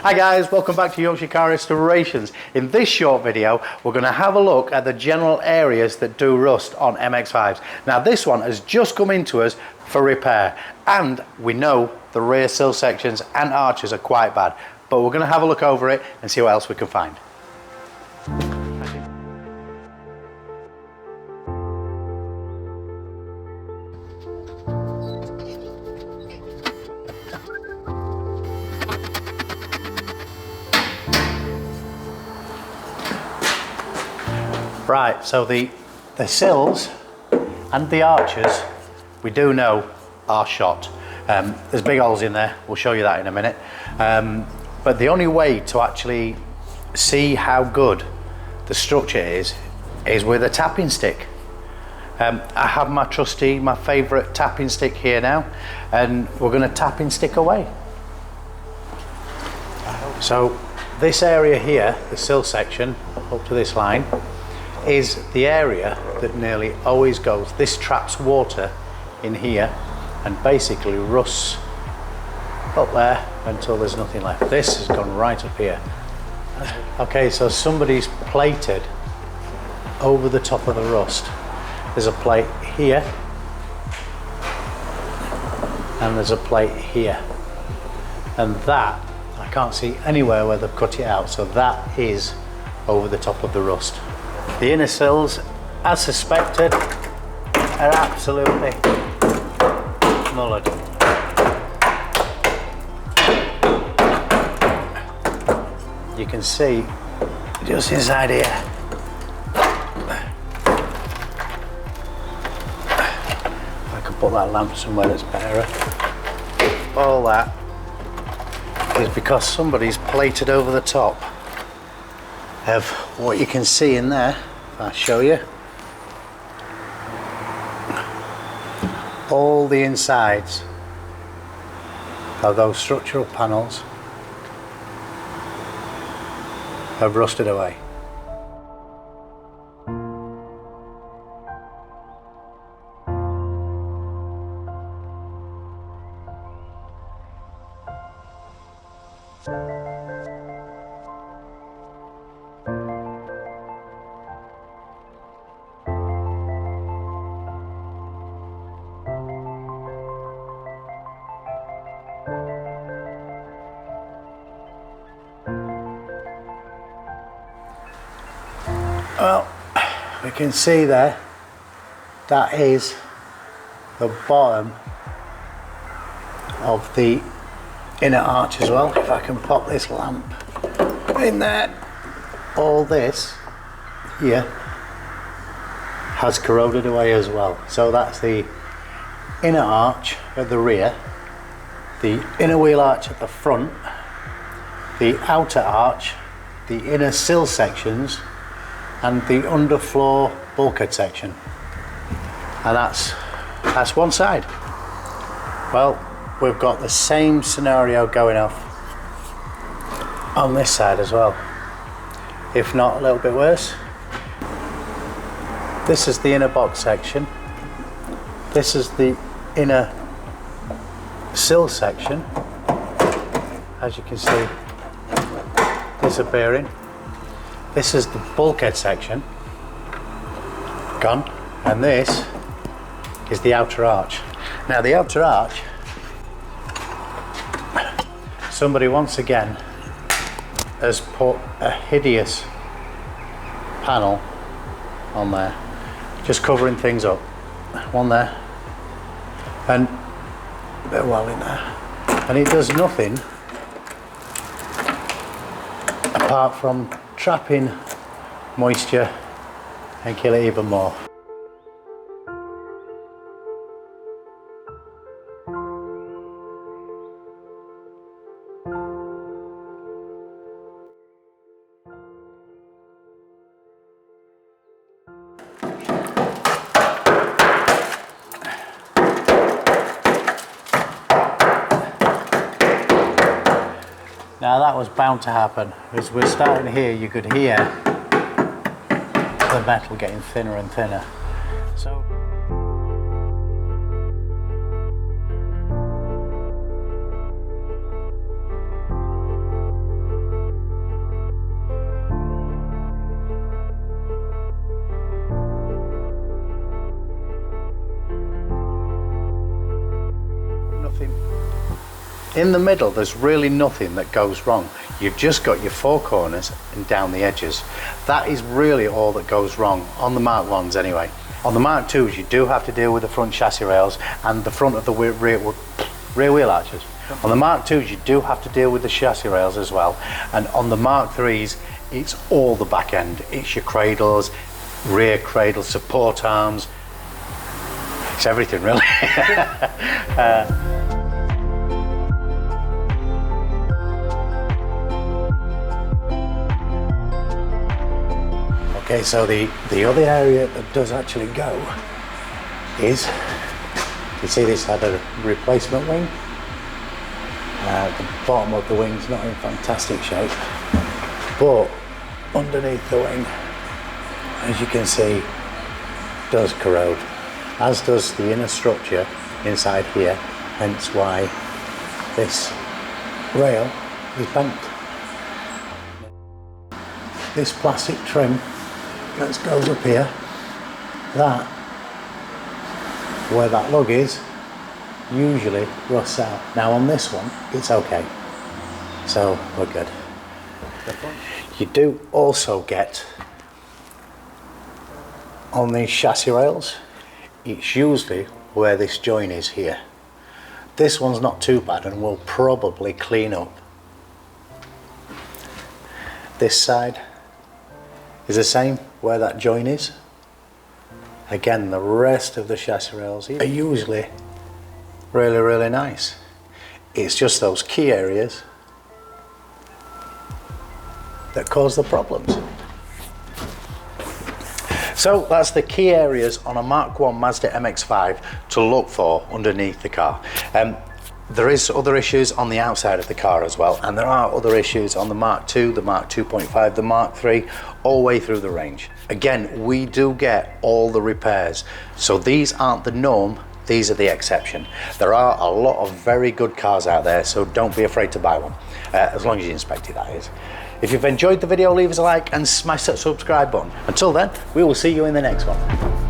Hi guys, welcome back to Yorkshire Car Restorations. In this short video, we're going to have a look at the general areas that do rust on MX-5s. Now this one has just come into us for repair, and we know the rear sill sections and arches are quite bad, but we're going to have a look over it and see what else we can find. Right, so the sills and the arches we do know are shot. There's big holes in there, we'll show you that in a minute. But the only way to actually see how good the structure is with a tapping stick. I have my trusty, my favourite tapping stick here now, and we're going to tapping stick away. So this area here, the sill section up to this line, is the area that nearly always goes. This traps water in here and basically rusts up there until there's nothing left. This has gone right up here. Okay, so somebody's plated over the top of the rust. There's a plate here and there's a plate here, and that I can't see anywhere where they've cut it out, so that is over the top of the rust. The inner sills, as suspected, are absolutely mullered. You can see just inside here. I can put that lamp somewhere that's better. All that is because somebody's plated over the top of what you can see in there. I'll show you. All the insides of those structural panels have rusted away. Well, we can see there, that is the bottom of the inner arch as well. If I can pop this lamp in there, all this here has corroded away as well. So that's the inner arch at the rear, the inner wheel arch at the front, the outer arch, the inner sill sections, and the underfloor bulkhead section, and that's one side. Well, we've got the same scenario going off on this side as well, if not a little bit worse. This is the inner box section, this is the inner sill section, as you can see disappearing. This is the bulkhead section, gone, and this is the outer arch. Now the outer arch, somebody once again has put a hideous panel on there, just covering things up. One there, and a bit of well in there, and it does nothing apart from trapping moisture and kill it even more. Now that was bound to happen. As we're starting here, you could hear the metal getting thinner and thinner. So In the middle, there's really nothing that goes wrong. You've just got your four corners and down the edges. That is really all that goes wrong on the Mark 1s anyway. On the Mark 2s, you do have to deal with the front chassis rails and the front of the rear wheel arches. On the Mark 2s, you do have to deal with the chassis rails as well. And on the Mark 3s, it's all the back end. It's your cradles, rear cradle, support arms. It's everything really. Okay, so the other area that does actually go is, you see this had a replacement wing. The bottom of the wing's not in fantastic shape, but underneath the wing, as you can see, does corrode, as does the inner structure inside here, hence why this rail is bent. This plastic trim that goes up here, that, where that lug is, usually rusts out. Now on this one, it's okay, so we're good. You do also get, on these chassis rails, it's usually where this joint is here. This one's not too bad and will probably clean up. This side is the same, where that joint is. Again, the rest of the chassis rails are usually really, really nice. It's just those key areas that cause the problems. So that's the key areas on a Mark 1 Mazda MX5 to look for underneath the car. There is other issues on the outside of the car as well, and there are other issues on the Mark 2, the Mark 2.5, the Mark 3, all the way through the range. Again, we do get all the repairs, so these aren't the norm, these are the exception. There are a lot of very good cars out there, so don't be afraid to buy one, as long as you inspect it, that is. If you've enjoyed the video, leave us a like and smash that subscribe button. Until then, we will see you in the next one.